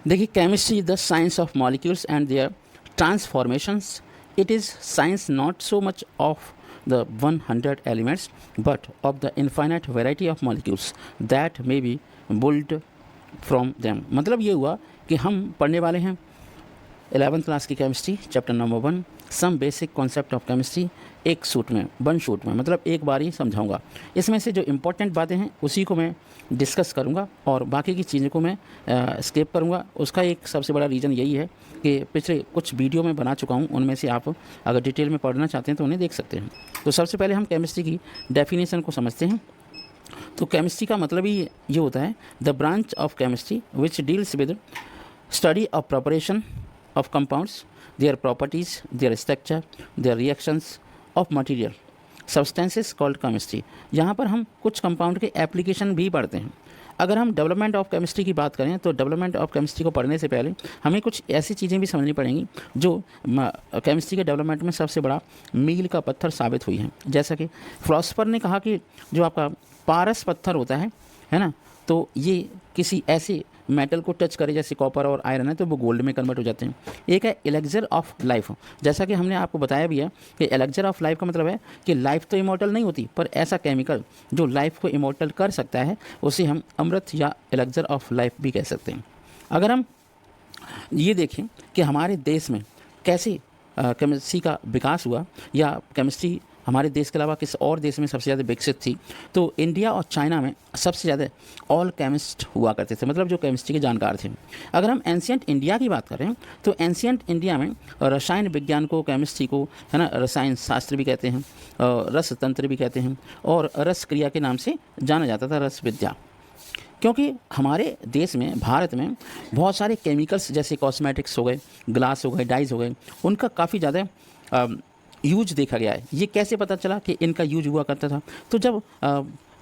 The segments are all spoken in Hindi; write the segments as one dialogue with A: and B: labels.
A: देखिए, chemistry is the science of molecules and their transformations. It is science not so much of the 100 elements but of the infinite variety of molecules that may be built from them. मतलब ये हुआ कि हम पढ़ने वाले हैं 11th क्लास की chemistry chapter number 1 some basic concept of chemistry. एक शूट में, वन शूट में, मतलब एक बार ही समझाऊंगा. इसमें से जो इम्पोर्टेंट बातें हैं उसी को मैं डिस्कस करूंगा और बाकी की चीज़ों को मैं स्किप करूंगा. उसका एक सबसे बड़ा रीज़न यही है कि पिछले कुछ वीडियो में बना चुका हूं, उनमें से आप अगर डिटेल में पढ़ना चाहते हैं तो उन्हें देख सकते हैं. तो सबसे पहले हम केमिस्ट्री की डेफिनेशन को समझते हैं. तो केमिस्ट्री का मतलब ही ये होता है the branch of chemistry which deals with study of preparation of compounds, their properties, their structure, their reactions of material, substances called chemistry. यहाँ पर हम कुछ कंपाउंड के एप्लीकेशन भी पढ़ते हैं. अगर हम डेवलपमेंट ऑफ केमिस्ट्री की बात करें तो डेवलपमेंट ऑफ केमिस्ट्री को पढ़ने से पहले हमें कुछ ऐसी चीज़ें भी समझनी पड़ेंगी जो केमिस्ट्री के डेवलपमेंट में सबसे बड़ा मील का पत्थर साबित हुई हैं. जैसा कि फिलोसफर ने कहा कि जो आपका पारस पत्थर होता है ना, तो ये किसी ऐसे मेटल को टच करे जैसे कॉपर और आयरन है तो वो गोल्ड में कन्वर्ट हो जाते हैं. एक है एलेक्जर ऑफ लाइफ. जैसा कि हमने आपको बताया भी है कि एलेक्जर ऑफ लाइफ का मतलब है कि लाइफ तो इमॉर्टल नहीं होती, पर ऐसा केमिकल जो लाइफ को इमॉर्टल कर सकता है उसे हम अमृत या एलेक्जर ऑफ लाइफ भी कह सकते हैं. अगर हम ये देखें कि हमारे देश में कैसे केमिस्ट्री का विकास हुआ या केमिस्ट्री हमारे देश के अलावा किस और देश में सबसे ज़्यादा विकसित थी, तो इंडिया और चाइना में सबसे ज़्यादा ऑल केमिस्ट हुआ करते थे, मतलब जो केमिस्ट्री के जानकार थे. अगर हम एंशियंट इंडिया की बात करें तो एंशियंट इंडिया में रसायन विज्ञान को, केमिस्ट्री को, है ना, रसायन शास्त्र भी कहते हैं, रस तंत्र भी कहते हैं और रस क्रिया के नाम से जाना जाता था, रस विद्या. क्योंकि हमारे देश में, भारत में बहुत सारे केमिकल्स जैसे कॉस्मेटिक्स हो गए, ग्लास हो गए, डाइज हो गए, उनका काफ़ी ज़्यादा यूज देखा गया है. ये कैसे पता चला कि इनका यूज हुआ करता था? तो जब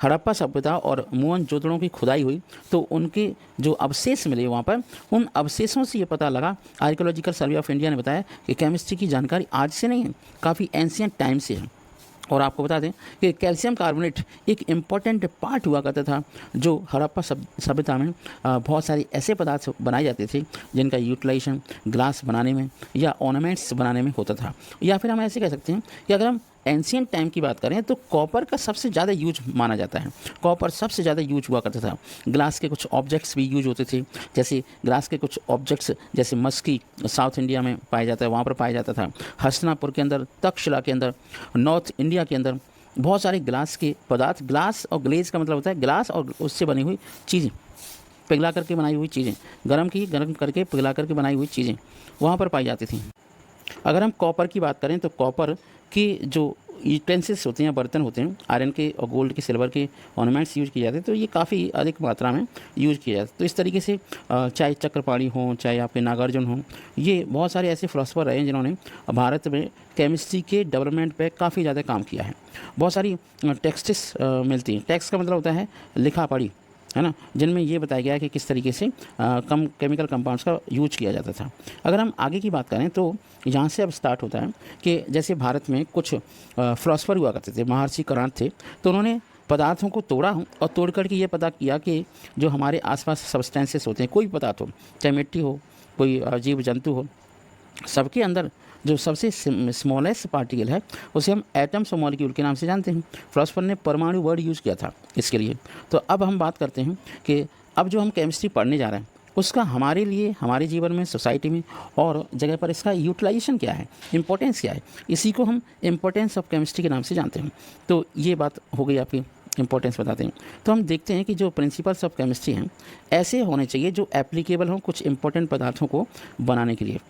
A: हड़प्पा सभ्यता और मोहनजोदड़ो की खुदाई हुई तो उनके जो अवशेष मिले वहाँ पर, उन अवशेषों से ये पता लगा, आर्कियोलॉजिकल सर्वे ऑफ इंडिया ने बताया कि केमिस्ट्री की जानकारी आज से नहीं है, काफ़ी एंशियंट टाइम से है. और आपको बता दें कि कैल्शियम कार्बोनेट एक इम्पॉर्टेंट पार्ट हुआ करता था जो हड़प्पा सभ्यता में बहुत सारे ऐसे पदार्थ बनाए जाते थे जिनका यूटिलाइजेशन ग्लास बनाने में या ऑर्नामेंट्स बनाने में होता था. या फिर हम ऐसे कह सकते हैं कि अगर हम एंशियंट टाइम की बात करें तो कॉपर का सबसे ज़्यादा यूज माना जाता है. कॉपर सबसे ज़्यादा यूज हुआ करता था. ग्लास के कुछ ऑब्जेक्ट्स भी यूज होते थे, जैसे ग्लास के कुछ ऑब्जेक्ट्स जैसे मस्की साउथ इंडिया में पाया जाता है, वहाँ पर पाया जाता था. हस्तिनापुर के अंदर, तक्षशिला के अंदर, नॉर्थ इंडिया के अंदर बहुत सारे ग्लास के पदार्थ. ग्लास और ग्लेज का मतलब होता है ग्लास और उससे बनी हुई चीज़ें, पिघला करके बनाई हुई चीज़ें, गर्म करके पिघला करके बनाई हुई चीज़ें वहाँ पर पाई जाती थी. अगर हम कॉपर की बात करें तो कॉपर की जो यूटेंसिल्स होते हैं, बर्तन होते हैं, आयरन के और गोल्ड के, सिल्वर के ऑर्नामेंट्स यूज़ किए जाते हैं, तो ये काफ़ी अधिक मात्रा में यूज़ किए जाते हैं. तो इस तरीके से चाहे चक्रपाणी हों, चाहे आपके नागार्जुन हों, ये बहुत सारे ऐसे फिलोसफर रहे हैं जिन्होंने भारत में केमिस्ट्री के डेवलपमेंट पे काफ़ी ज़्यादा काम किया है. बहुत सारी टेक्स्ट्स मिलती हैं. टेक्स्ट का मतलब होता है लिखा पढ़ी, है ना, जिनमें ये बताया गया है कि किस तरीके से कम केमिकल कंपाउंड्स का यूज किया जाता था. अगर हम आगे की बात करें तो यहाँ से अब स्टार्ट होता है कि जैसे भारत में कुछ फिलोसफर हुआ करते थे, महर्षि करांत थे, तो उन्होंने पदार्थों को तोड़ा और तोड़ करके ये पता किया कि जो हमारे आसपास सब्सटेंसेस होते हैं, कोई भी पदार्थ हो, चाहे मिट्टी हो, कोई जीव जंतु हो, सबके अंदर जो सबसे स्मॉलेस्ट पार्टिकल है उसे हम एटम्स और मॉलिक्यूल के नाम से जानते हैं. फिलोसफर ने परमाणु वर्ड यूज़ किया था इसके लिए. तो अब हम बात करते हैं कि अब जो हम केमिस्ट्री पढ़ने जा रहे हैं उसका हमारे लिए, हमारे जीवन में, सोसाइटी में और जगह पर इसका यूटिलाइजेशन क्या है, इंपॉर्टेंस क्या है, इसी को हम इंपॉर्टेंस ऑफ केमिस्ट्री के नाम से जानते हैं. तो ये बात हो गई आपकी, इंपॉर्टेंस बताते हैं. तो हम देखते हैं कि जो प्रिंसिपल्स ऑफ केमिस्ट्री हैं ऐसे होने चाहिए जो एप्लीकेबल हों कुछ इंपॉर्टेंट पदार्थों को बनाने के लिए.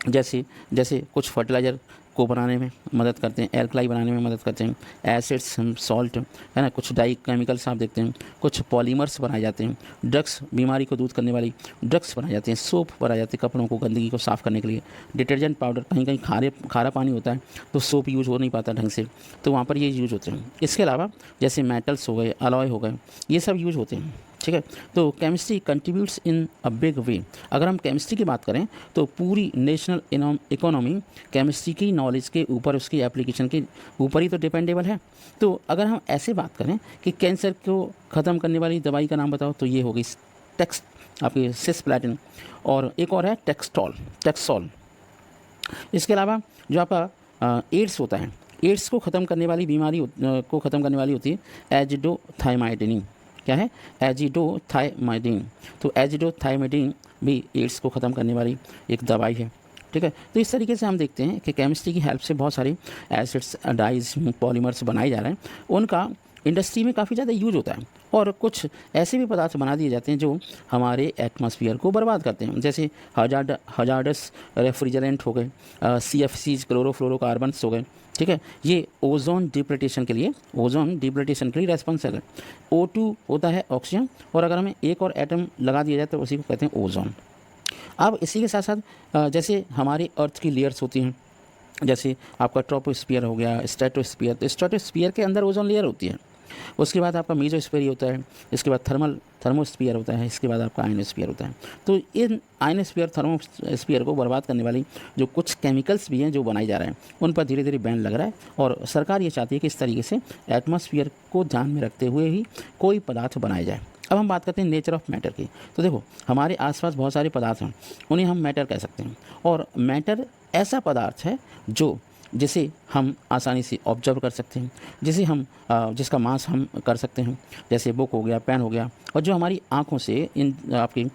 A: जैसे कुछ फर्टिलाइज़र को बनाने में मदद करते हैं, एल्कलाई बनाने में मदद करते हैं, एसिड्स, सॉल्ट, है ना, कुछ डाई केमिकल्स आप देखते हैं, कुछ पॉलीमर्स बनाए जाते हैं, ड्रग्स, बीमारी को दूर करने वाली ड्रग्स बनाए जाते हैं, सोप बनाए जाते हैं कपड़ों को, गंदगी को साफ़ करने के लिए, डिटर्जेंट पाउडर, कहीं कहीं खारा पानी होता है तो सोप यूज़ हो नहीं पाता ढंग से, तो वहाँ पर ये यूज़ होते हैं. इसके अलावा जैसे मेटल्स हो गए, अलॉय हो गए, ये सब यूज़ होते हैं. ठीक है, तो chemistry contributes in a big way. अगर हम केमिस्ट्री की बात करें तो पूरी नेशनल इकोनॉमी केमिस्ट्री की नॉलेज के ऊपर, उसकी एप्लीकेशन के ऊपर ही तो डिपेंडेबल है. तो अगर हम ऐसे बात करें कि कैंसर को ख़त्म करने वाली दवाई का नाम बताओ तो ये होगी आपकी सिस्प्लैटिन, और एक और है टेक्सोल। इसके अलावा जो आपका एड्स होता है, एड्स को ख़त्म करने वाली बीमारी को ख़त्म करने वाली होती है एजिडोथाइमाइडिन। क्या है? एजिडोथाइमाइडिन। तो एजिडोथाइमाइडिन भी एड्स को ख़त्म करने वाली एक दवाई है। ठीक है, तो इस तरीके से हम देखते हैं कि केमिस्ट्री की हेल्प से बहुत सारी एसिड्स, डाइज, पॉलीमर्स बनाए जा रहे हैं। उनका इंडस्ट्री में काफ़ी ज़्यादा यूज होता है, और कुछ ऐसे भी पदार्थ बना दिए जाते हैं जो हमारे एटमॉस्फेयर को बर्बाद करते हैं, जैसे हजार्डस रेफ्रिजरेंट हो गए, CFCs, क्लोरोफ्लोरोकार्बन्स हो गए। ठीक है, ये ओजोन डिप्लेटेशन के लिए रेस्पॉन्सिबल है। O2 होता है ऑक्सीजन, और अगर हमें एक और एटम लगा दिया जाए तो उसी को कहते हैं ओजोन। अब इसी के साथ साथ जैसे हमारी अर्थ की लेयर्स होती हैं, जैसे आपका ट्रोपोस्फियर हो गया, स्ट्रेटोस्फियर। तो स्ट्रेटोस्फियर के अंदर ओजोन लेयर होती है। उसके बाद आपका मेसोस्फीयर होता है, इसके बाद थर्मोस्फीयर होता है, इसके बाद आपका आयनोस्फीयर होता है। तो इन आयनोस्फीयर, थर्मोस्फीयर को बर्बाद करने वाली जो कुछ केमिकल्स भी हैं जो बनाए जा रहे हैं, उन पर धीरे धीरे बैन लग रहा है, और सरकार ये चाहती है कि इस तरीके से एटमॉस्फेयर को ध्यान में रखते हुए ही कोई पदार्थ बनाए जाए। अब हम बात करते हैं नेचर ऑफ मैटर की। तो देखो, हमारे आसपास बहुत सारे पदार्थ हैं, उन्हें हम मैटर कह सकते हैं, और मैटर ऐसा पदार्थ है जिसे हम आसानी से ऑब्जर्व कर सकते हैं, जिसका मास हम कर सकते हैं, जैसे बुक हो गया, पेन हो गया, और जो हमारी आँखों से इन आपकी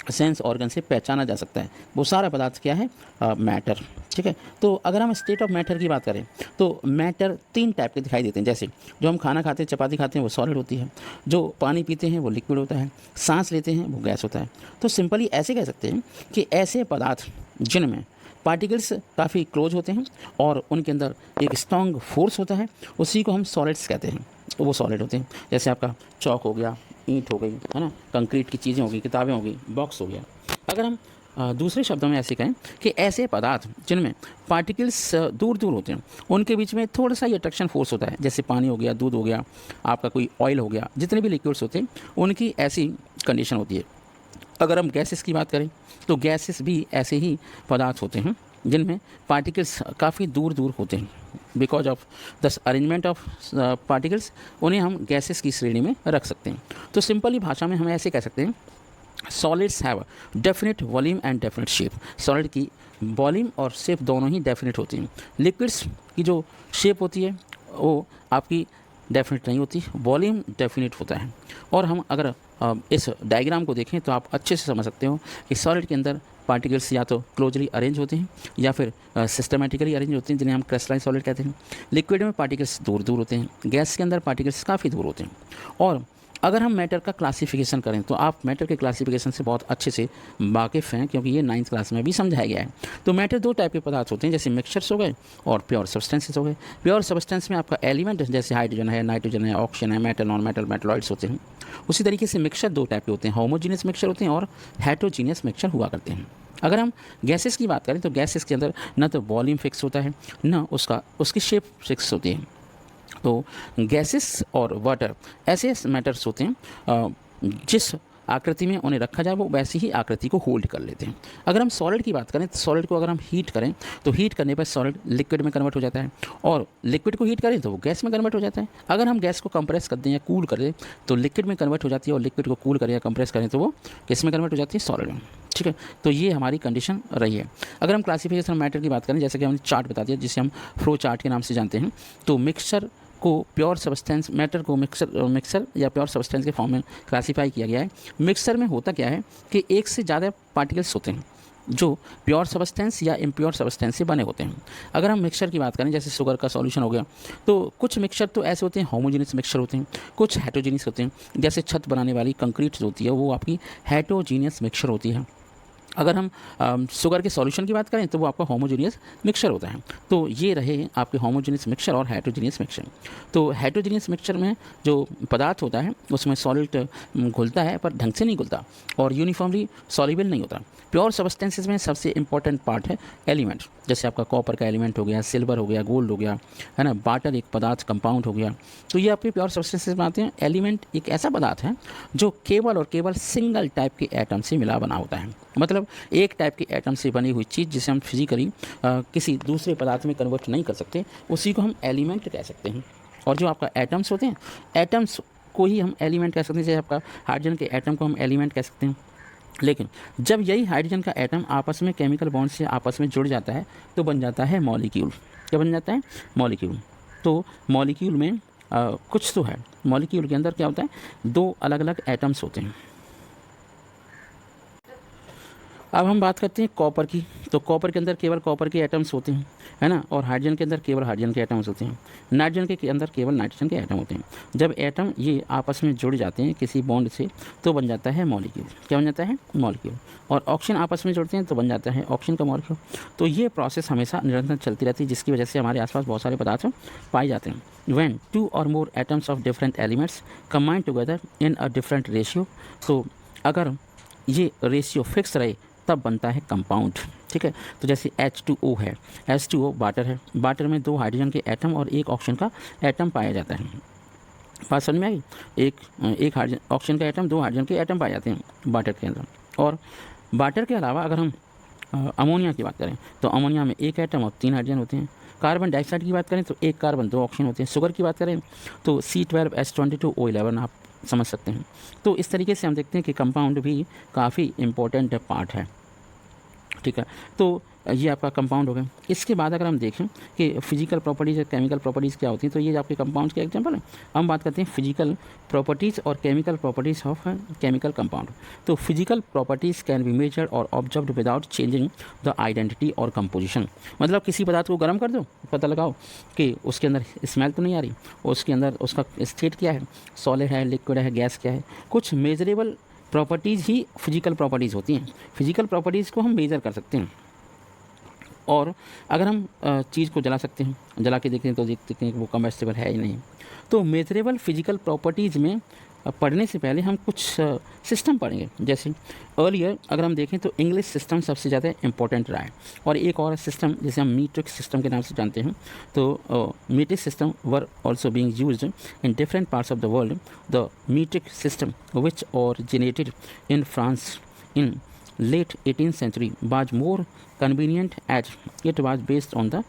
A: सेंस ऑर्गन से पहचाना जा सकता है, वो सारा पदार्थ क्या है? मैटर। ठीक है, तो अगर हम स्टेट ऑफ मैटर की बात करें तो मैटर 3 टाइप के दिखाई देते हैं। जैसे जो हम खाना खाते हैं, चपाती खाते हैं, वो सॉलिड होती है, जो पानी पीते हैं वो लिक्विड होता है, सांस लेते हैं वो गैस होता है। तो सिंपली ऐसे कह सकते हैं कि ऐसे पदार्थ जिनमें पार्टिकल्स काफ़ी क्लोज होते हैं और उनके अंदर एक स्ट्रॉन्ग फोर्स होता है, उसी को हम सॉलिड्स कहते हैं, तो वो सॉलिड होते हैं। जैसे आपका चौक हो गया, ईंट हो गई, है ना, कंक्रीट की चीज़ें हो गई, किताबें हो गई, बॉक्स हो गया। अगर हम दूसरे शब्दों में ऐसे कहें कि ऐसे पदार्थ जिनमें पार्टिकल्स दूर दूर होते हैं, उनके बीच में थोड़ा सा ही अट्रैक्शन फोर्स होता है, जैसे पानी हो गया, दूध हो गया, आपका कोई ऑयल हो गया, जितने भी लिक्विड्स होते हैं उनकी ऐसी कंडीशन होती है। अगर हम गैसेस की बात करें तो गैसेस भी ऐसे ही पदार्थ होते हैं जिनमें पार्टिकल्स काफ़ी दूर दूर होते हैं। Because of the arrangement of particles उन्हें हम गैसेस की श्रेणी में रख सकते हैं। तो सिंपली भाषा में हम ऐसे कह सकते हैं, solids have definite volume and definite shape. Solid की वॉल्यूम और शेप दोनों ही डेफिनेट होती हैं। लिक्विड्स की जो शेप होती है वो आपकी डेफिनेट नहीं होती, वॉल्यूम डेफिनेट होता है। और हम अगर इस डायग्राम को देखें तो आप अच्छे से समझ सकते हो कि सॉलिड के अंदर पार्टिकल्स या तो क्लोजली अरेंज होते हैं या फिर सिस्टमेटिकली अरेंज होते हैं, जिन्हें हम क्रिस्टलाइन सॉलिड कहते हैं। लिक्विड में पार्टिकल्स दूर दूर होते हैं, गैस के अंदर पार्टिकल्स काफ़ी दूर होते हैं। और अगर हम मैटर का क्लासिफिकेशन करें तो आप मैटर के क्लासिफिकेशन से बहुत अच्छे से वाकिफ़ हैं, क्योंकि ये 9th क्लास में भी समझाया गया है। तो मैटर 2 टाइप के पदार्थ होते हैं, जैसे मिक्सचर्स हो गए और प्योर सब्सटेंसेस हो गए। प्योर सब्सटेंस में आपका एलिमेंट जैसे हाइड्रोजन है, नाइट्रोजन है, ऑक्सीजन है, मेटल, नॉन मेटल, मेटलॉइड्स होते हैं। उसी तरीके से मिक्सचर 2 टाइप के होते हैं, होमोजीनियस मिक्सचर होते हैं और हेटेरोजीनियस मिक्सचर हुआ करते हैं। अगर हम गैसेस की बात करें तो गैसेस के अंदर न तो वॉल्यूम फिक्स होता है, न उसकी शेप फिक्स होती है। तो गैसेस और वाटर ऐसे मैटर्स होते हैं जिस आकृति में उन्हें रखा जाए वो वैसी ही आकृति को होल्ड कर लेते हैं। अगर हम सॉलिड की बात करें तो सॉलिड को अगर हम हीट करें तो हीट करने पर सॉलिड लिक्विड में कन्वर्ट हो जाता है, और लिक्विड को हीट करें तो वो गैस में कन्वर्ट हो जाता है। अगर हम गैस को कंप्रेस कर दें या कूल कर दें तो लिक्विड में कन्वर्ट हो जाती है, और लिक्विड को कूल करें या कंप्रेस करें तो वो किस में कन्वर्ट हो जाती है? सॉलिड में। ठीक है, तो ये हमारी कंडीशन रही है। अगर हम क्लासिफिकेशन मैटर की बात करें, जैसे कि हमने चार्ट बता दिया जिसे हम फ्लो चार्ट के नाम से जानते हैं, तो मिक्सचर को प्योर सब्सटेंस, मैटर को मिक्सर या प्योर सब्सटेंस के फॉर्म में क्लासीफाई किया गया है। मिक्सर में होता क्या है कि एक से ज़्यादा पार्टिकल्स होते हैं जो प्योर सब्सटेंस या इम्प्योर सब्सटेंस से बने होते हैं। अगर हम मिक्सचर की बात करें, जैसे शुगर का सॉल्यूशन हो गया, तो कुछ मिक्सचर तो ऐसे होते हैं होमोजीनियस मिक्सचर होते हैं, कुछ हेटेरोजीनियस होते हैं। जैसे छत बनाने वाली कंक्रीट जो होती है वो आपकी हेटेरोजीनियस मिक्सचर होती है। अगर हम शुगर के सॉल्यूशन की बात करें तो वो आपका होमोजीनियस मिक्सचर होता है। तो ये रहे आपके होमोजीनियस मिक्सचर और हेटेरोजीनियस मिक्सचर। तो हेटेरोजीनियस मिक्सचर में जो पदार्थ होता है उसमें सॉलिड घुलता है पर ढंग से नहीं घुलता और यूनिफॉर्मली सॉल्युबल नहीं होता। प्योर सब्सटेंसेस में सबसे इंपॉर्टेंट पार्ट है एलिमेंट, जैसे आपका कॉपर का एलिमेंट हो गया, सिल्वर हो गया, गोल्ड हो गया, है ना, वाटर एक पदार्थ कंपाउंड हो गया। तो ये आपके प्योर सब्सटेंसेस में आते हैं। एलिमेंट एक ऐसा पदार्थ है जो केवल और केवल सिंगल टाइप के एटम से मिला बना होता है, मतलब एक टाइप के एटम से बनी हुई चीज़ जिसे हम फिजिकली किसी दूसरे पदार्थ में कन्वर्ट नहीं कर सकते, उसी को हम एलिमेंट कह सकते हैं। और जो आपका एटम्स होते हैं, एटम्स को ही हम एलिमेंट कह सकते हैं, जैसे आपका हाइड्रोजन के एटम को हम एलिमेंट कह सकते हैं। लेकिन जब यही हाइड्रोजन का एटम आपस में केमिकल बॉन्ड से आपस में जुड़ जाता है तो बन जाता है मॉलिक्यूल। क्या बन जाता है? मॉलिक्यूल। तो मॉलिक्यूल में कुछ तो है, मॉलिक्यूल के अंदर क्या होता है, दो अलग अलग एटम्स होते हैं। अब हम बात करते हैं कॉपर की। तो कॉपर के अंदर केवल कॉपर के एटम्स होते हैं, है ना, और हाइड्रोजन के अंदर केवल हाइड्रोजन के एटम्स होते हैं। नाइट्रोजन के अंदर केवल नाइट्रोजन के एटम होते हैं। जब एटम ये आपस में जुड़ जाते हैं किसी बॉन्ड से तो बन जाता है मॉलिक्यूल। क्या बन जाता है? मॉलिक्यूल। और ऑक्सीजन आपस में जुड़ते हैं तो बन जाता है ऑक्सीजन का मॉलिक्यूल। तो ये प्रोसेस हमेशा निरंतर चलती रहती है, जिसकी वजह से हमारे आसपास बहुत सारे पदार्थ पाए जाते हैं। व्हेन टू और मोर atoms of different elements combine together in a different ratio, तो अगर ये रेशियो फिक्स रहे तब बनता है कंपाउंड। ठीक है, तो जैसे H2O है, H2O वाटर है, वाटर में दो हाइड्रोजन के एटम और एक ऑक्सीजन का एटम पाया जाता है। बात समझ में आई? एक हाइड्रोजन ऑक्सीजन का एटम, दो हाइड्रोजन के एटम पाए जाते हैं वाटर के अंदर। और वाटर के अलावा अगर हम अमोनिया की बात करें तो अमोनिया में एक एटम और तीन हाइड्रोजन होते हैं। कार्बन डाइऑक्साइड की बात करें तो एक कार्बन दो ऑक्सीजन होते हैं। शुगर की बात करें तो C12H22O11 आप समझ सकते हैं। तो इस तरीके से हम देखते हैं कि कंपाउंड भी काफ़ी इम्पोर्टेंट पार्ट है। ठीक है, तो ये आपका कंपाउंड हो गया। इसके बाद अगर हम देखें कि फिजिकल प्रॉपर्टीज़ और केमिकल प्रॉपर्टीज़ क्या होती हैं, तो ये आपके कंपाउंड के एग्जांपल है। हम बात करते हैं फिजिकल प्रॉपर्टीज़ और chemical properties of chemical compound. तो physical properties can be measured और observed without changing the identity और कंपोजिशन। मतलब किसी पदार्थ को गर्म कर दो, पता लगाओ कि उसके अंदर स्मेल तो नहीं आ रही, उसके अंदर उसका स्टेट क्या है, सॉलिड है, लिक्विड है, गैस क्या है। कुछ मेजरेबल प्रॉपर्टीज़ ही फिजिकल प्रॉपर्टीज़ होती हैं। फिजिकल प्रॉपर्टीज़ को हम मेज़र कर सकते हैं। और अगर हम चीज़ को जला सकते हैं, जला के देखते हैं तो देखते हैं कि वो कम्बस्टिबल है या नहीं। तो मेजरेबल फिजिकल प्रॉपर्टीज़ में पढ़ने से पहले हम कुछ सिस्टम पढ़ेंगे। जैसे अर्लियर अगर हम देखें तो इंग्लिश सिस्टम सबसे ज़्यादा इंपॉर्टेंट रहा है। और एक और सिस्टम जिसे हम मीट्रिक सिस्टम के नाम से जानते हैं, तो metric system were also being used in different parts of the world. The metric system which originated in France in late 18th century was more convenient as it was based on the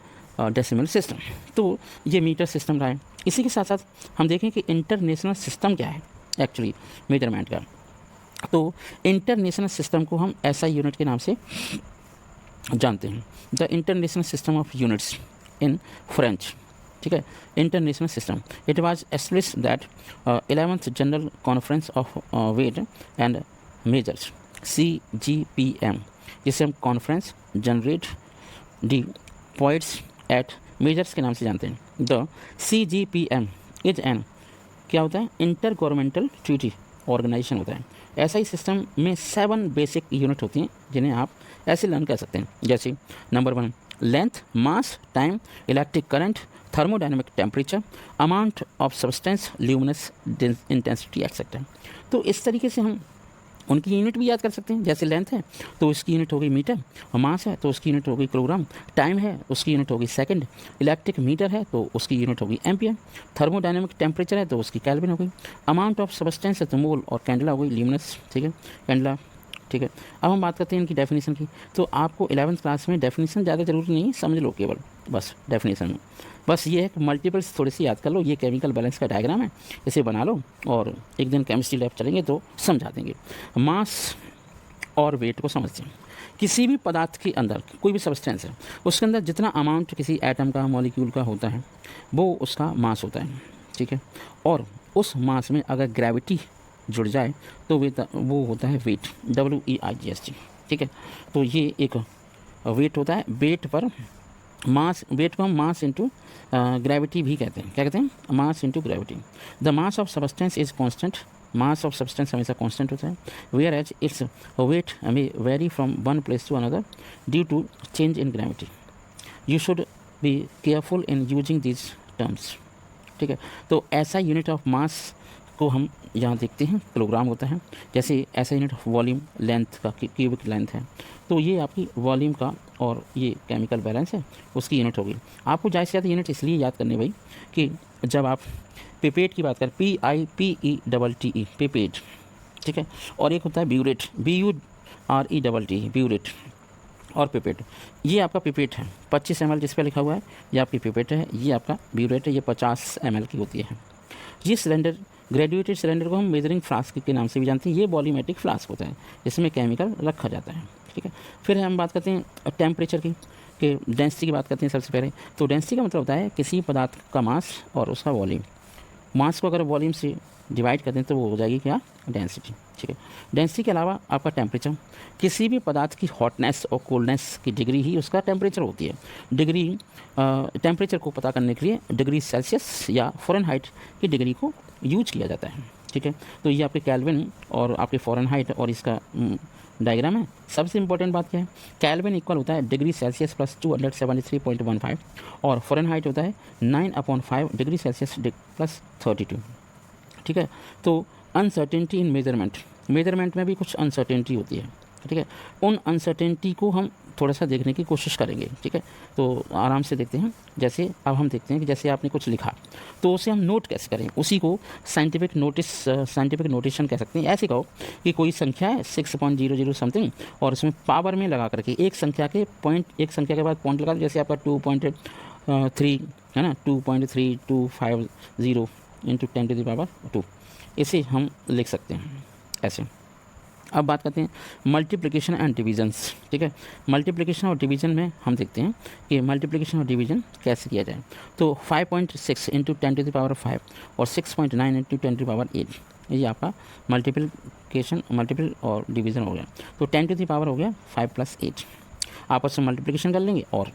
A: decimal system। तो ये मीटर सिस्टम रहा है। इसी के साथ साथ हम देखें कि इंटरनेशनल सिस्टम क्या है एक्चुअली मेजरमेंट का। तो इंटरनेशनल सिस्टम को हम SI यूनिट के नाम से जानते हैं, the international system of units in French. ठीक है, international system it was established that 11th general conference of weight and measures CGPM, जिसे हम कॉन्फ्रेंस जनरेट डी पॉइंट्स एट मेजर्स के नाम से जानते हैं। द CGPM इज एन क्या होता है, इंटर गवर्नमेंटल ट्रीटी ऑर्गेनाइजेशन होता है। ऐसा ही सिस्टम में 7 बेसिक यूनिट होती हैं जिन्हें आप ऐसे लर्न कर सकते हैं। जैसे number 1 length, mass, time, electric current, thermodynamic temperature, amount of substance, luminous intensity etcetera. तो इस तरीके से हम उनकी यूनिट भी याद कर सकते हैं। जैसे लेंथ है तो उसकी यूनिट होगी मीटर, और मास है तो उसकी यूनिट होगी किलोग्राम, टाइम है उसकी यूनिट होगी सेकंड, इलेक्ट्रिक मीटर है तो उसकी यूनिट होगी एम्पियर, थर्मोडायनेमिक टेम्परेचर है तो उसकी केल्विन हो गई, अमाउंट ऑफ सब्सटेंस है तो मोल, और कैंडला हो गई ल्यूमिनस। ठीक है, कैंडला। ठीक है, अब हम बात करते हैं इनकी डेफिनेशन की। तो आपको 11th क्लास में डेफिनेशन ज़्यादा ज़रूरी नहीं है, समझ लो केवल बस डेफिनेशन में। बस ये है कि मल्टीपल्स थोड़ी सी याद कर लो। ये केमिकल बैलेंस का डायग्राम है, इसे बना लो और एक दिन केमिस्ट्री लैब चलेंगे तो समझा देंगे। मास और वेट को समझते हैं। किसी भी पदार्थ के अंदर कोई भी सब्सटेंस है, उसके अंदर जितना अमाउंट किसी एटम का, मॉलिक्यूल का होता है वो उसका मास होता है। ठीक है, और उस मास में अगर ग्रेविटी जुड़ जाए तो वो होता है वेट, WEIGHT। ठीक है, तो ये एक वेट होता है। वेट पर मास, वेट को हम मास इंटू ग्रेविटी भी कहते हैं। क्या कहते हैं? Mass into gravity. The mass of substance is constant. Mass of substance हमेशा कांस्टेंट होता है। Whereas its weight may vary from one place to another due to change in gravity. You should be careful in using these terms. ठीक है, तो ऐसा यूनिट ऑफ मास को हम यहाँ देखते हैं किलोग्राम होता है। जैसे ऐसा यूनिट ऑफ वॉल्यूम, लेंथ का क्यूबिक लेंथ है, तो ये आपकी वॉल्यूम का, और ये केमिकल बैलेंस है उसकी यूनिट होगी। आपको ज़्यादा से ज़्यादा यूनिट इसलिए याद करनी भाई कि जब आप पिपेट की बात करें, PIPETTE पिपेट। ठीक है, और एक होता है ब्यूरेट, BURETT ब्यूरेट और पिपेट। ये आपका पिपेट है 25 ml जिस पर लिखा हुआ है, ये आपकी पिपेट है। ये आपका ब्यूरेट है, ये 50 ml की होती है। ये सिलेंडर ग्रेजुएटेड सिलेंडर को हम मेजरिंग फ्लास्क के नाम से भी जानते हैं। ये वॉल्यूमेट्रिक फ्लास्क होता है, इसमें केमिकल रखा जाता है, ठीक है। फिर हम बात करते हैं टेम्परेचर की, कि डेंसिटी की बात करते हैं सबसे पहले। तो डेंसिटी का मतलब होता है किसी पदार्थ का मास और उसका वॉल्यूम। मास को अगर वॉल्यूम से डिवाइड कर दें तो वो हो जाएगी क्या, डेंसिटी, ठीक है। डेंसिटी के अलावा आपका टेम्परेचर, किसी भी पदार्थ की हॉटनेस और कोल्डनेस की डिग्री ही उसका टेम्परेचर होती है। डिग्री टेम्परेचर को पता करने के लिए डिग्री सेल्सियस या फ़ारेनहाइट की डिग्री को यूज किया जाता है, ठीक है। तो ये आपके केल्विन और आपके फ़ारेनहाइट और इसका डायग्राम है। सबसे इंपॉर्टेंट बात क्या है, केल्विन इक्वल होता है डिग्री सेल्सियस प्लस 273.15 और फ़ारेनहाइट होता है 9/5 डिग्री सेल्सियस प्लस 32, ठीक है। तो अनसर्टेनिटी इन मेजरमेंट में भी कुछ अनसर्टेनिटी होती है, ठीक है। उन अनसर्टेनिटी को हम थोड़ा सा देखने की कोशिश करेंगे, ठीक है। तो आराम से देखते हैं। जैसे अब हम देखते हैं कि जैसे आपने कुछ लिखा तो उसे हम नोट कैसे करें, उसी को साइंटिफिक नोटेशन कह सकते हैं। ऐसे कहो कि कोई संख्या है 6.00 समथिंग और उसमें पावर में लगा करके एक संख्या के बाद पॉइंट लगा, जैसे आपका 2.3 है ना, 2.3250 इंटू 10⁻², इसे हम लिख सकते हैं ऐसे। अब बात करते हैं मल्टीप्लिकेशन एंड डिवीजन्स, ठीक है। मल्टीप्लिकेशन और डिवीजन में हम देखते हैं कि मल्टीप्लिकेशन और डिवीजन कैसे किया जाए। तो 5.6 इंटू 10⁵ और 6.9 इंटू 10⁸, ये आपका मल्टीपल और डिवीज़न हो गया। तो 10⁻ हो गया 5 + 8, आपस में मल्टीप्लिकेशन कर लेंगे। और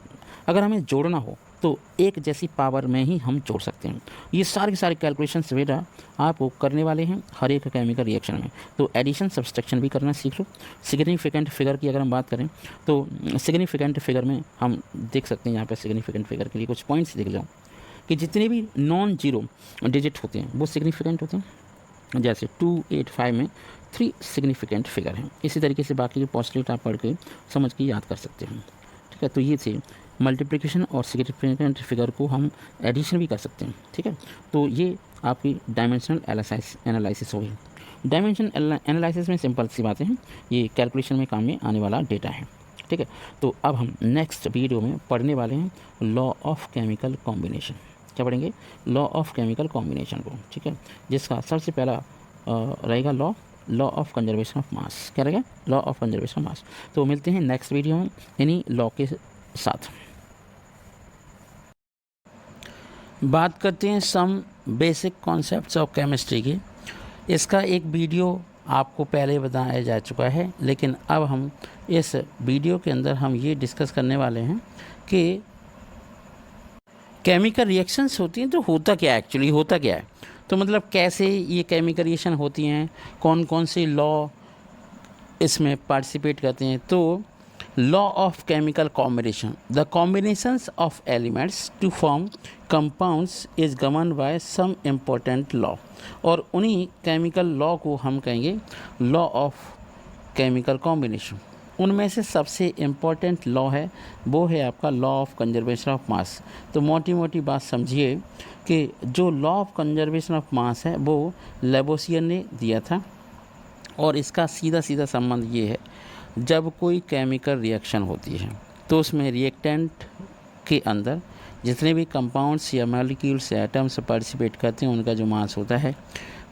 A: अगर हमें जोड़ना हो तो एक जैसी पावर में ही हम जोड़ सकते हैं। ये सारे के सारे कैलकुलेशंस बेटा आपको करने वाले हैं हर एक केमिकल रिएक्शन में। तो एडिशन सब्सट्रैक्शन भी करना सीख लो। सिग्निफिकेंट फिगर की अगर हम बात करें तो सिग्निफिकेंट फिगर में हम देख सकते हैं, यहाँ पर सिग्निफिकेंट फिगर के लिए कुछ पॉइंट्स देख लो कि जितने भी नॉन जीरो डिजिट होते हैं वो सिग्निफिकेंट होते हैं। जैसे 285 में 3 सिग्निफिकेंट फिगर हैं। इसी तरीके से बाकी के पोस्टलेट आप पढ़ के समझ के याद कर सकते हैं, ठीक है। तो ये थे मल्टीप्लिकेशन और सिग्निफिकेंट फिगर को हम एडिशन भी कर सकते हैं, ठीक है। तो ये आपकी डायमेंशनल एनालिसिस होगी। डायमेंशन एनालिसिस में सिंपल सी बातें हैं, ये कैलकुलेशन में काम में आने वाला डेटा है, ठीक है। तो अब हम नेक्स्ट वीडियो में पढ़ने वाले हैं लॉ ऑफ केमिकल कॉम्बिनेशन। क्या पढ़ेंगे, लॉ ऑफ केमिकल कॉम्बिनेशन को, ठीक है। जिसका सबसे पहला रहेगा law of conservation of mass. क्या रहेगा, law of conservation of mass. तो मिलते हैं नेक्स्ट वीडियो में इन्हीं लॉ के साथ। बात करते हैं some basic concepts of chemistry की। इसका एक वीडियो आपको पहले बताया जा चुका है, लेकिन अब हम इस वीडियो के अंदर हम ये डिस्कस करने वाले हैं कि केमिकल रिएक्शंस होती हैं तो होता क्या है, एक्चुअली होता क्या है। तो मतलब कैसे ये केमिकल रिएक्शन होती हैं, कौन कौन से लॉ इसमें पार्टिसिपेट करते हैं। तो law of chemical combination, the combinations of elements to form compounds is govern by some important law. और उन्हीं केमिकल लॉ को हम कहेंगे लॉ ऑफ केमिकल कॉम्बिनेशन। उनमें से सबसे इम्पॉर्टेंट लॉ है वो है आपका law of conservation of mass. तो मोटी मोटी बात समझिए कि जो law of conservation of mass है वो लेबोसियर ने दिया था, और इसका सीधा सीधा संबंध ये है, जब कोई केमिकल रिएक्शन होती है तो उसमें रिएक्टेंट के अंदर जितने भी कंपाउंड्स या मॉलिक्यूल्स या एटम्स पार्टिसिपेट करते हैं उनका जो मास होता है,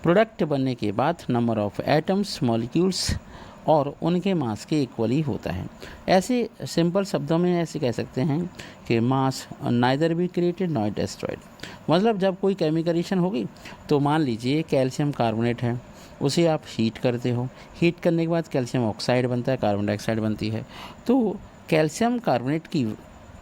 A: प्रोडक्ट बनने के बाद नंबर ऑफ एटम्स मॉलिक्यूल्स और उनके मास के इक्वली होता है। ऐसे सिंपल शब्दों में ऐसे कह सकते हैं कि mass neither be created not destroyed. मतलब जब कोई केमिकल रिएक्शन होगी तो मान लीजिए कैल्शियम कार्बोनेट है, उसे आप हीट करते हो, हीट करने के बाद कैल्शियम ऑक्साइड बनता है, कार्बन डाइऑक्साइड बनती है। तो कैल्शियम कार्बोनेट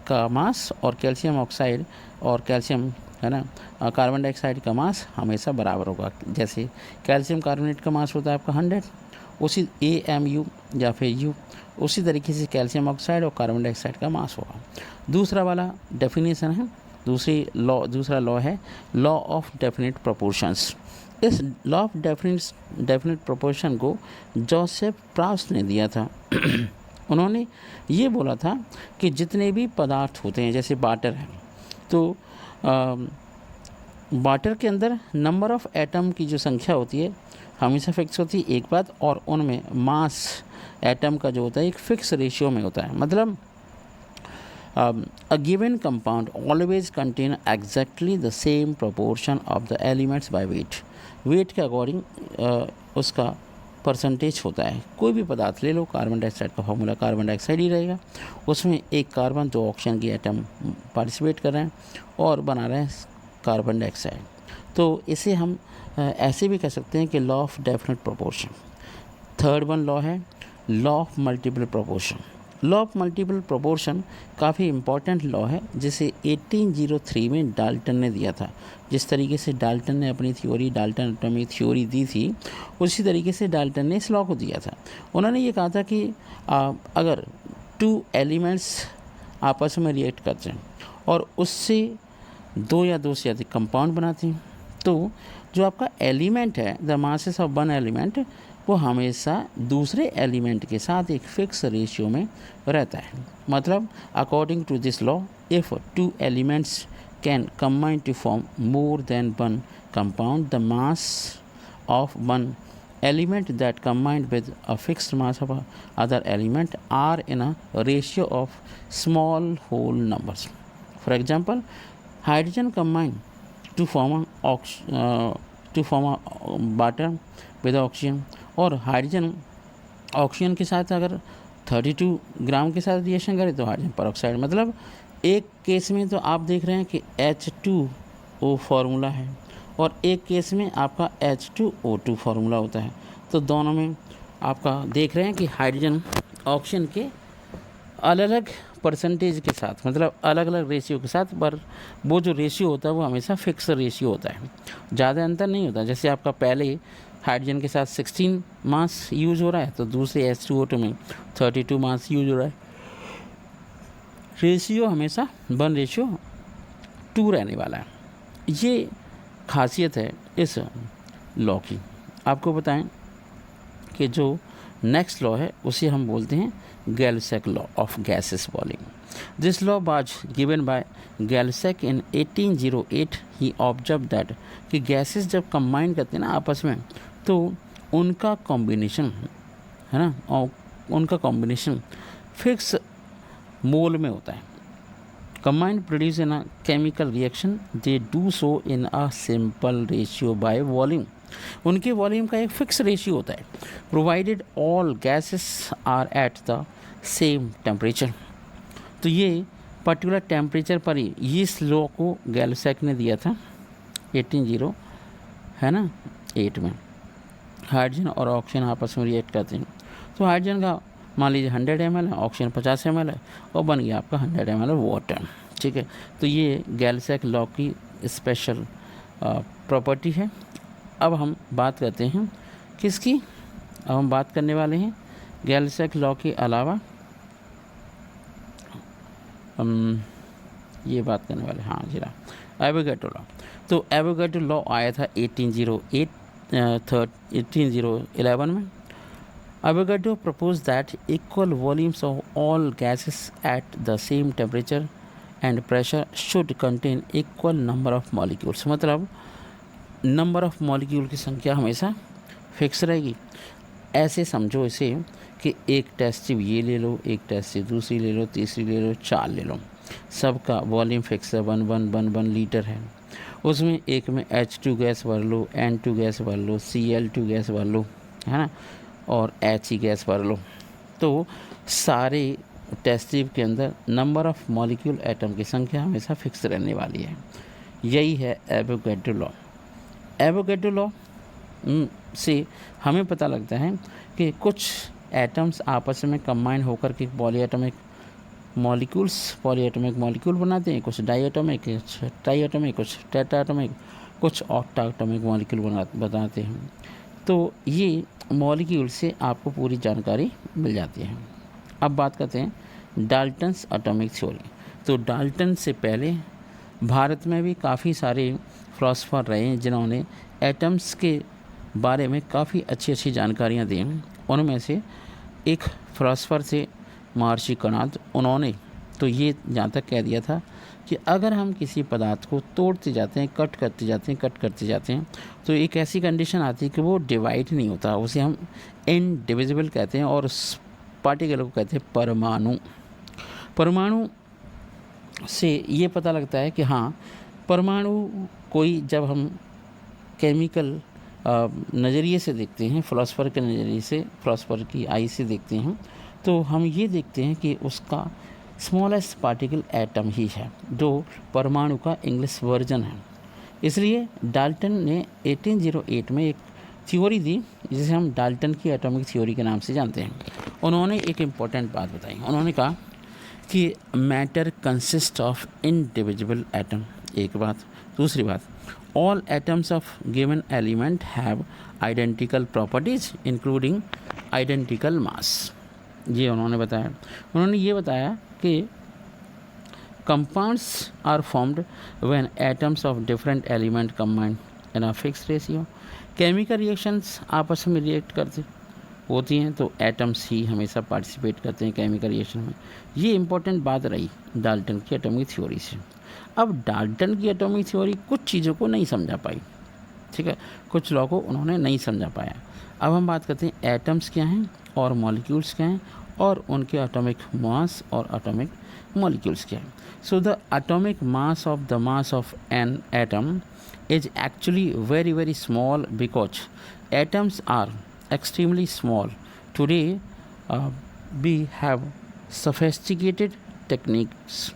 A: का मास और कैल्शियम ऑक्साइड और कैल्शियम है ना कार्बन डाइऑक्साइड का मास हमेशा बराबर होगा। जैसे कैल्शियम कार्बोनेट का मास होता है आपका 100, उसी AMU या फिर U, उसी तरीके से कैल्शियम ऑक्साइड और कार्बन डाइऑक्साइड का मास होगा। दूसरा वाला डेफिनेशन है, दूसरा लॉ है लॉ ऑफ डेफिनेट प्रोपोर्शंस। इस लॉ ऑफ डेफिनेट प्रोपोर्शन को जोसेफ प्राउस ने दिया था। उन्होंने ये बोला था कि जितने भी पदार्थ होते हैं, जैसे वाटर है, तो वाटर के अंदर नंबर ऑफ एटम की जो संख्या होती है हमेशा फिक्स होती है एक बात, और उनमें मास एटम का जो होता है एक फिक्स रेशियो में होता है। मतलब a given compound always contain exactly the same proportion of the elements by weight। Weight के अकॉर्डिंग उसका परसेंटेज होता है। कोई भी पदार्थ ले लो, कार्बन डाइऑक्साइड का फॉर्मूला कार्बन डाइऑक्साइड ही रहेगा, उसमें एक कार्बन 2 ऑक्सीजन की एटम पार्टिसिपेट कर रहे हैं और बना रहे हैं कार्बन डाइऑक्साइड। तो इसे हम ऐसे भी कह सकते हैं कि law of definite proportion. Third one law है law of multiple proportion. Law of multiple proportion काफ़ी इम्पॉर्टेंट लॉ है, जिसे 1803 में डाल्टन ने दिया था। जिस तरीके से डाल्टन ने अपनी थ्योरी, डाल्टन एटॉमिक थ्योरी दी थी, उसी तरीके से डाल्टन ने इस लॉ को दिया था। उन्होंने ये कहा था कि अगर 2 एलिमेंट्स आपस में रिएक्ट करते हैं और उससे 2 या 2 से अधिक कंपाउंड बनाते हैं, तो जो आपका एलिमेंट है, the masses of one element, वो हमेशा दूसरे एलिमेंट के साथ एक फिक्स रेशियो में रहता है। मतलब according to this law, if 2 elements can combine to form more than one compound, the mass of one element that combined with a fixed mass of other element are in a ratio of small whole numbers. For example, hydrogen combine to form a water with oxygen, और हाइड्रोजन ऑक्सीजन के साथ अगर 32 ग्राम के साथ रिएक्शन करे तो हाइड्रोजन परऑक्साइड। मतलब एक केस में तो आप देख रहे हैं कि H2O फार्मूला है और एक केस में आपका H2O2 फार्मूला होता है। तो दोनों में आपका देख रहे हैं कि हाइड्रोजन ऑक्सीजन के अलग अलग परसेंटेज के साथ, मतलब अलग अलग रेशियो के साथ, पर वो जो रेशियो होता है वो हमेशा फिक्स रेशियो होता है, ज़्यादा अंतर नहीं होता। जैसे आपका पहले हाइड्रोजन के साथ 16 मास यूज़ हो रहा है, तो दूसरे H2O2 में 32 मास यूज हो रहा है। रेशियो हमेशा 1:2 रहने वाला है। ये खासियत है इस लॉ की। आपको बताएं कि जो नेक्स्ट लॉ है उसे हम बोलते हैं Gay Lussac law of gases volume. This law was given by Gay Lussac in 1808। He observe that कि गैसेस जब कंबाइन करते हैं ना आपस में, तो उनका कॉम्बिनेशन है ना, और उनका कॉम्बिनेशन फिक्स मोल में होता है। Combined produce in a chemical reaction, they do so in a simple ratio by volume. उनके वॉल्यूम का एक फिक्स रेशियो होता है, provided all gases are at the same temperature. तो ये पर्टिकुलर टेम्परेचर पर ही इस लॉ को गैलसेक ने दिया था 1808 है ना 8 में। हाइड्रोजन और ऑक्सीजन आपस में रिएक्ट करते हैं, तो हाइड्रोजन का मान लीजिए 100 ml है, ऑक्सीजन 50 ml है, और बन गया आपका 100 ml वाटर। ठीक है, तो ये गैलसेक लॉ की स्पेशल प्रॉपर्टी है। अब हम बात करते हैं किसकी, अब हम बात करने वाले हैं गैलसेक लॉ के अलावा हम ये बात करने वाले, हाँ जी, एवोगैड्रो लॉ। तो एवोगैड्रो लॉ आया था 1811 में। Avogadro proposed that equal volumes of all gases at the same temperature and pressure should contain equal number of molecules। मतलब नंबर ऑफ मॉलिक्यूल की संख्या हमेशा फिक्स रहेगी। ऐसे समझो इसे कि एक टेस्ट ट्यूब ये ले लो, एक टेस्ट ट्यूब दूसरी ले लो, तीसरी ले लो, 4 ले लो, सबका वॉल्यूम फिक्स है, 1 लीटर है। उसमें एक में H2 गैस भर लो, N2 गैस भर लो, Cl2 गैस भर लो, है ना, और He गैस भर लो। तो सारे टेस्ट ट्यूब के अंदर नंबर ऑफ मॉलिक्यूल एटम की संख्या हमेशा फिक्स रहने वाली है। यही है एवोगैड्रो लॉ। एवोगैड्रो लॉ से हमें पता लगता है कि कुछ एटम्स आपस में कंबाइन होकर के पॉलीएटॉमिक मॉलिक्यूल बनाते हैं, कुछ डाईएटॉमिक, कुछ ट्राईएटॉमिक, कुछ टेट्राएटॉमिक, कुछ ऑक्टाएटॉमिक मॉलिक्यूल बनाते हैं। तो ये मॉलिक्यूल से आपको पूरी जानकारी मिल जाती है। अब बात करते हैं डाल्टन्स एटॉमिक थ्योरी। तो डाल्टन से पहले भारत में भी काफ़ी सारे फिलोसफर रहे हैं जिन्होंने एटम्स के बारे में काफ़ी अच्छी जानकारियाँ दी। उनमें से एक फिलोसफर थे महर्षि कणाद। उन्होंने तो ये जहाँ तक कह दिया था कि अगर हम किसी पदार्थ को तोड़ते जाते हैं, कट करते जाते हैं, तो एक ऐसी कंडीशन आती है कि वो डिवाइड नहीं होता, उसे हम इनडिविजिबल कहते हैं, और उस पार्टिकल को कहते हैं परमाणु। परमाणु से ये पता लगता है कि हाँ, परमाणु कोई, जब हम केमिकल नज़रिए से देखते हैं, फ़िलासफ़र के नज़रिए से, फ़िलासफ़र की आई से देखते हैं, तो हम ये देखते हैं कि उसका स्मॉलेस्ट पार्टिकल एटम ही है, जो परमाणु का इंग्लिश वर्जन है। इसलिए डाल्टन ने 1808 में एक थ्योरी दी जिसे हम डाल्टन की एटॉमिक थ्योरी के नाम से जानते हैं। उन्होंने एक इम्पॉर्टेंट बात बताई। उन्होंने कहा कि matter consist of individual atom, एक बात। दूसरी बात, all atoms of given element have identical properties including identical mass. ये उन्होंने बताया। उन्होंने ये बताया कि compounds are formed when atoms of different element combine in a fixed ratio. Chemical reactions आपस में रिएक्ट करते होती हैं तो एटम्स ही हमेशा पार्टिसिपेट करते हैं केमिकल रिएक्शन में। ये इंपॉर्टेंट बात रही डाल्टन की एटॉमिक थ्योरी से। अब डाल्टन की एटॉमिक थ्योरी कुछ चीज़ों को नहीं समझा पाई, ठीक है, कुछ लॉ को उन्होंने नहीं समझा पाया। अब हम बात करते हैं एटम्स क्या हैं और मॉलिक्यूल्स क्या हैं और उनके एटॉमिक मास और एटॉमिक molecules क्या है। So the atomic mass of an atom is actually very very small because atoms are extremely small. Today we have sophisticated techniques.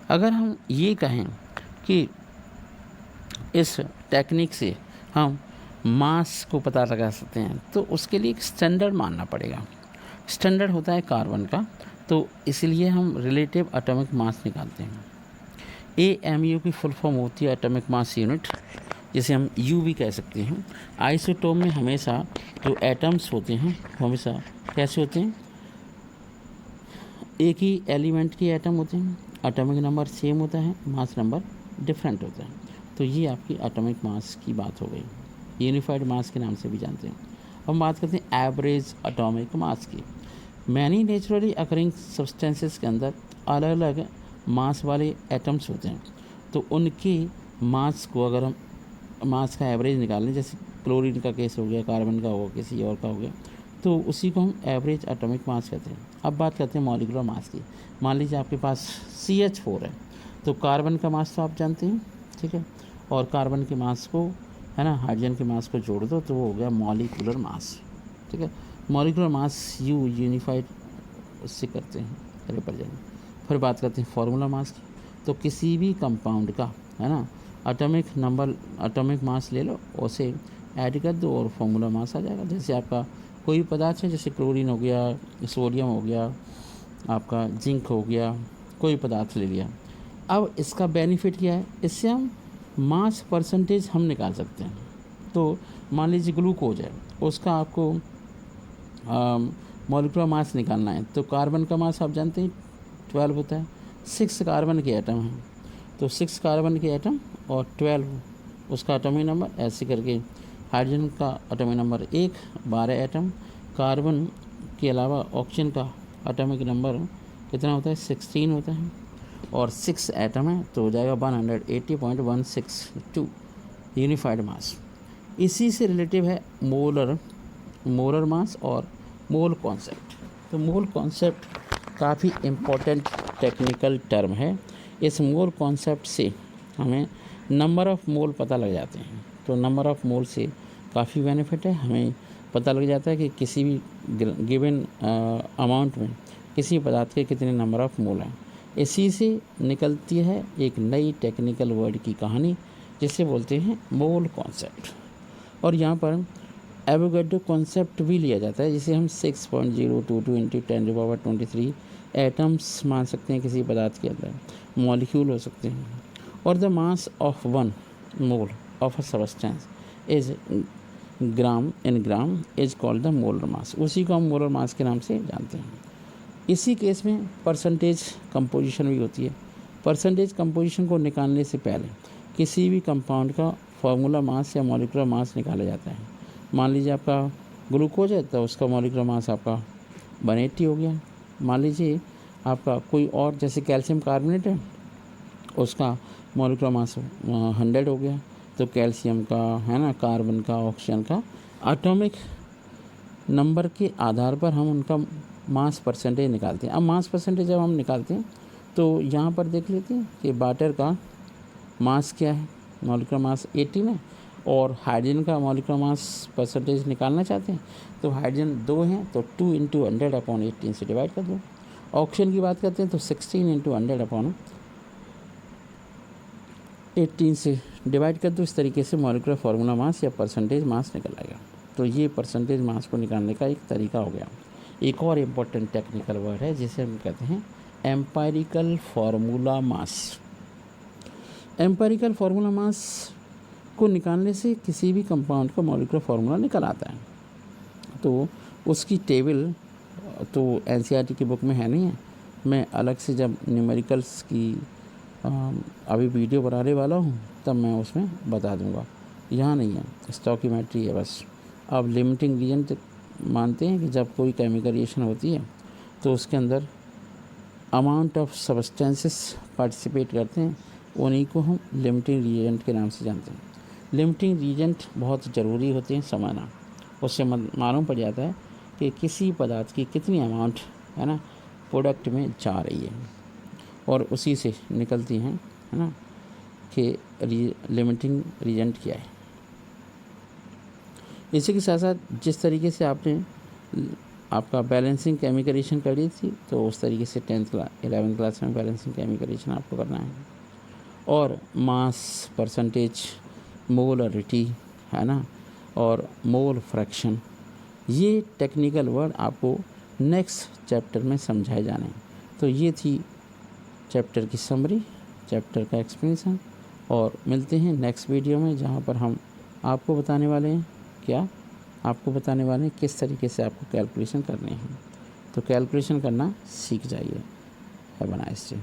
A: अगर हम ये कहें कि इस टेक्निक से हम मास को पता लगा सकते हैं तो उसके लिए एक स्टैंडर्ड मानना पड़ेगा। स्टैंडर्ड होता है कार्बन का, तो इसलिए हम रिलेटिव एटॉमिक मास निकालते हैं। AMU की फुल फॉर्म होती है एटॉमिक मास यूनिट, जिसे हम U भी कह सकते हैं। आइसोटोप में हमेशा जो एटम्स होते हैं हमेशा कैसे होते हैं, एक ही एलिमेंट के एटम होते हैं, एटॉमिक नंबर सेम होता है, मास नंबर डिफरेंट होता है। तो ये आपकी एटॉमिक मास की बात हो गई, यूनिफाइड मास के नाम से भी जानते हैं। हम बात करते हैं एवरेज एटॉमिक मास की। मैनी नेचुरली अकरिंग सब्सटेंसेस के अंदर अलग अलग मास वाले एटम्स होते हैं, तो उनके मास को अगर हम मास का एवरेज निकाल लें, जैसे क्लोरीन का केस हो गया, कार्बन का हो गया, किसी और का हो गया, तो उसी को हम एवरेज एटॉमिक मास कहते हैं। अब बात करते हैं मॉलिक्यूलर मास की। मान लीजिए आपके पास CH4 है, तो कार्बन का मास तो आप जानते हैं, ठीक है, और कार्बन के मास को, है ना, हाइड्रोजन के मास को जोड़ दो तो वो हो गया मॉलिक्यूलर मास, ठीक है। मॉलिक्यूलर मास यूनिफाइड उससे करते हैं रिप्रेजेंट। फिर बात करते हैं फार्मूला मास की। तो किसी भी कंपाउंड का, है ना, एटॉमिक नंबर, एटॉमिक मास ले लो, उसे ऐड कर दो और फार्मूला मास आ जाएगा। जैसे आपका कोई पदार्थ है, जैसे क्लोरीन हो गया, सोडियम हो गया, आपका जिंक हो गया, कोई पदार्थ ले लिया। अब इसका बेनिफिट क्या है, इससे हम मास परसेंटेज हम निकाल सकते हैं। तो मान लीजिए ग्लूकोज है, उसका आपको मॉलिक्यूलर मास निकालना है, तो कार्बन का मास आप जानते हैं 12 होता है, 6 कार्बन के एटम हैं, तो 6 कार्बन के एटम और 12 उसका एटॉमिक नंबर, ऐसे करके हाइड्रोजन का एटॉमिक नंबर 1, 12 एटम, कार्बन के अलावा ऑक्सीजन का एटॉमिक नंबर कितना होता है, 16 होता है, और 6 एटम है, तो हो जाएगा 180.162 यूनिफाइड मास। इसी से रिलेटिव है मोलर मास और मोल कॉन्सेप्ट। तो मोल कॉन्सेप्ट काफ़ी इम्पोर्टेंट टेक्निकल टर्म है। इस मोल कॉन्सेप्ट से हमें नंबर ऑफ़ मोल पता लग जाते हैं। तो नंबर ऑफ़ मोल से काफ़ी बेनिफिट है, हमें पता लग जाता है कि किसी भी गिवन अमाउंट में किसी पदार्थ के कितने नंबर ऑफ़ मोल हैं। इसी से निकलती है एक नई टेक्निकल वर्ड की कहानी, जिसे बोलते हैं मोल कॉन्सेप्ट। और यहाँ पर एवोगाड्रो कॉन्सेप्ट भी लिया जाता है, जिसे हम 6.022 × 10⁻23 एटम्स मान सकते हैं किसी पदार्थ के अंदर, मॉलिक्यूल हो सकते हैं। और the mass of 1 mole of a substance is gram is called the molar mass. उसी को हम मोलर मास के नाम से जानते हैं। इसी केस में परसेंटेज कंपोजिशन भी होती है। परसेंटेज कंपोजिशन को निकालने से पहले किसी भी कंपाउंड का फार्मूला मास या मॉलिक्यूलर मास निकाला जाता है। मान लीजिए आपका ग्लूकोज है, तो उसका मॉलिक्यूलर मास आपका 180 हो गया। मान लीजिए आपका कोई और, जैसे कैल्शियम कार्बोनेट है, उसका मॉलिक्यूलर मास 100 हो गया। तो कैल्शियम का, है ना, कार्बन का, ऑक्सीजन का एटॉमिक नंबर के आधार पर हम उनका मास परसेंटेज निकालते हैं। अब मास परसेंटेज जब हम निकालते हैं तो यहाँ पर देख लेते हैं कि वाटर का मास क्या है, मॉलिक्यूलर मास 18 है और हाइड्रोजन का मॉलिक्यूलर मास परसेंटेज निकालना चाहते हैं तो हाइड्रोजन 2 हैं तो 2 × 100/18 से डिवाइड कर दो। ऑक्सीजन की बात करते हैं तो 16 × 100/18 से डिवाइड कर दो। इस तरीके से मॉलिक्यूलर फार्मूला मास या परसेंटेज मास निकल आएगा। तो ये परसेंटेज मास को निकालने का एक तरीका हो गया। एक और इम्पोर्टेंट टेक्निकल वर्ड है जिसे हम कहते हैं empirical formula mass. Empirical formula mass को निकालने से किसी भी कंपाउंड का मॉलिक्यूलर फार्मूला निकल आता है। तो उसकी टेबल तो एनसीईआरटी की बुक में है नहीं है, मैं अलग से जब न्यूमेरिकल्स की अभी वीडियो बनाने वाला हूँ तब मैं उसमें बता दूँगा, यहाँ नहीं है, स्टॉकियोमेट्री है बस। अब लिमिटिंग रीजन मानते हैं कि जब कोई केमिकल रिएक्शन होती है तो उसके अंदर अमाउंट ऑफ सब्सटेंसेस पार्टिसिपेट करते हैं, उन्हीं को हम लिमिटिंग रीजेंट के नाम से जानते हैं। लिमिटिंग रीजेंट बहुत ज़रूरी होते हैं समझना, उससे मालूम पड़ जाता है कि किसी पदार्थ की कितनी अमाउंट है ना प्रोडक्ट में जा रही है और उसी से निकलती हैं है ना कि लिमिटिंग रीजेंट क्या है। इसी के साथ साथ जिस तरीके से आपने आपका बैलेंसिंग केमिकल रिएक्शन करी थी तो उस तरीके से 11th क्लास में बैलेंसिंग केमिकल रिएक्शन आपको करना है। और मास, परसेंटेज, मोलरिटी है ना और मोल फ्रैक्शन, ये टेक्निकल वर्ड आपको नेक्स्ट चैप्टर में समझाए जाने हैं। तो ये थी चैप्टर की समरी, चैप्टर का एक्सप्लेनेशन, और मिलते हैं नेक्स्ट वीडियो में जहाँ पर हम आपको बताने वाले हैं किस तरीके से आपको कैलकुलेशन करने हैं। तो कैलकुलेशन करना सीख जाइए। Have a nice day.